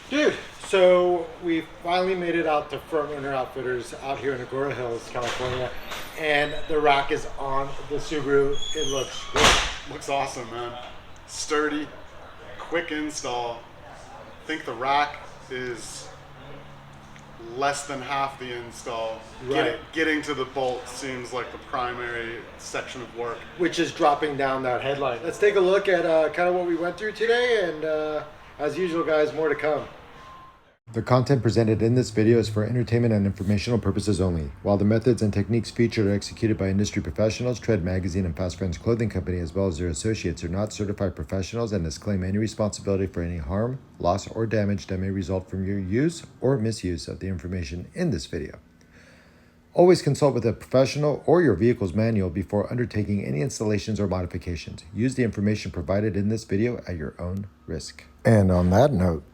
Dude, so we finally made it out to Front Runner Outfitters out here in Agoura Hills, California, and the rack is on the Subaru. It looks great. Looks awesome, man. Sturdy, quick install. I think the rack is less than half the install. Right. Getting to the bolt seems like the primary section of work. Which is dropping down that headline. Let's take a look at kind of what we went through today, and as usual, guys, more to come. The content presented in this video is for entertainment and informational purposes only. While the methods and techniques featured are executed by industry professionals, Tread Magazine and Fast Friends Clothing Company as well as their associates are not certified professionals and disclaim any responsibility for any harm, loss, or damage that may result from your use or misuse of the information in this video. Always consult with a professional or your vehicle's manual before undertaking any installations or modifications. Use the information provided in this video at your own risk. And on that note,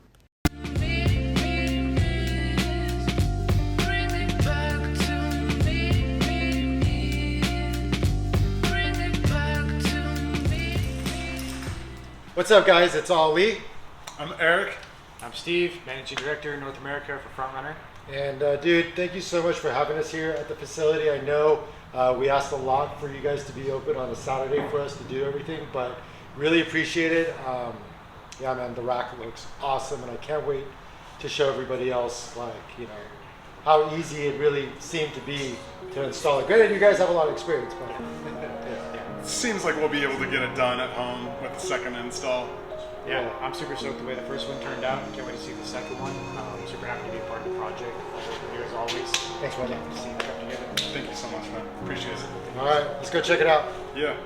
What's up, guys? It's Ali. I'm Eric. I'm Steve, Managing Director, North America for Front Runner. And dude, thank you so much for having us here at the facility. I know we asked a lot for you guys to be open on a Saturday for us to do everything, but really appreciate it. Yeah, man, the rack looks awesome, and I can't wait to show everybody else, like, you know, how easy it really seemed to be to install it. Granted, you guys have a lot of experience, but Seems like we'll be able to get it done at home with the second install. Yeah, I'm super stoked the way the first one turned out. Can't wait to see the second one. Super happy to be a part of the project. Here as always. Thanks, man. To see it come together. Thank you so much, man. Appreciate it. All right, let's go check it out. Yeah.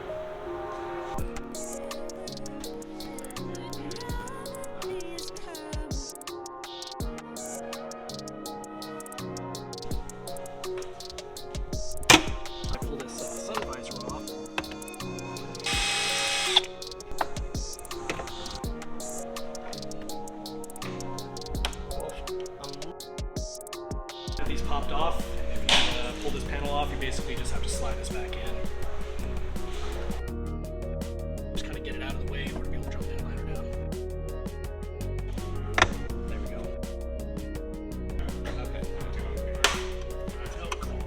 Pull this sun visor off. Have these popped off. If you pull this panel off, you basically just have to slide this back in. Just kind of get it out of the way in order to be able to drop the headliner down. There we go. Okay. Oh, cool.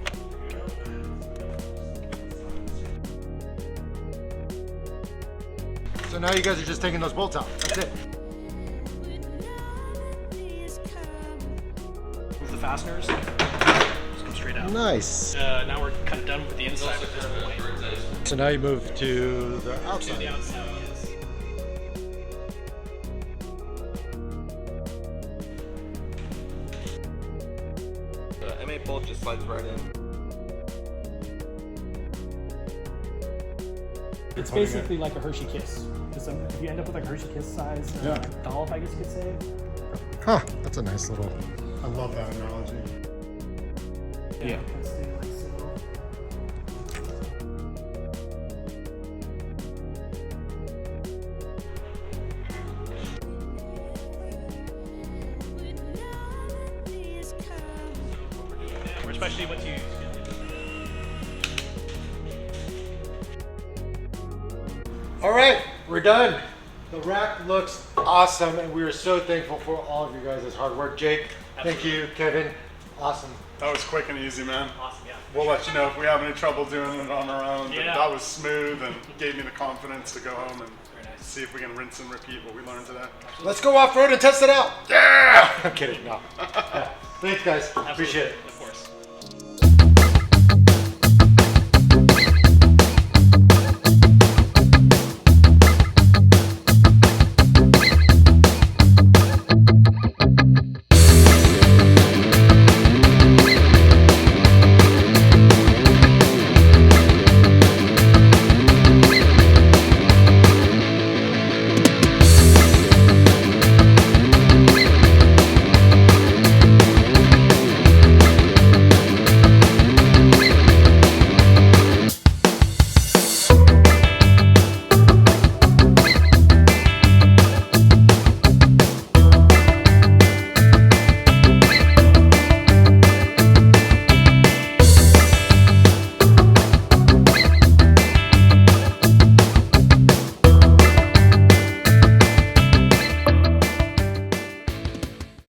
So now you guys are just taking those bolts out. That's it. Move the fasteners. Just come straight out. Nice. Now we're kind of done with the inside at this point. So now you move to the To outside. the outside, yes. The M8 bolt just slides right in. It's basically like a Hershey Kiss. If you end up with like a Hershey Kiss size dollop, I guess you could say. Huh, that's a nice little... I love that analogy. Yeah. Let's do like so. Or especially what you. All right, we're done. The rack looks awesome, and we are so thankful for all of you guys' hard work. Jake, thank you. Kevin, awesome. That was quick and easy, man. Awesome, yeah. We'll let you know if we have any trouble doing it on our own. But Yeah. that was smooth and gave me the confidence to go home and see if we can rinse and repeat what we learned today. Let's go off-road and test it out. Yeah! I'm kidding, no. Thanks, guys. Appreciate it.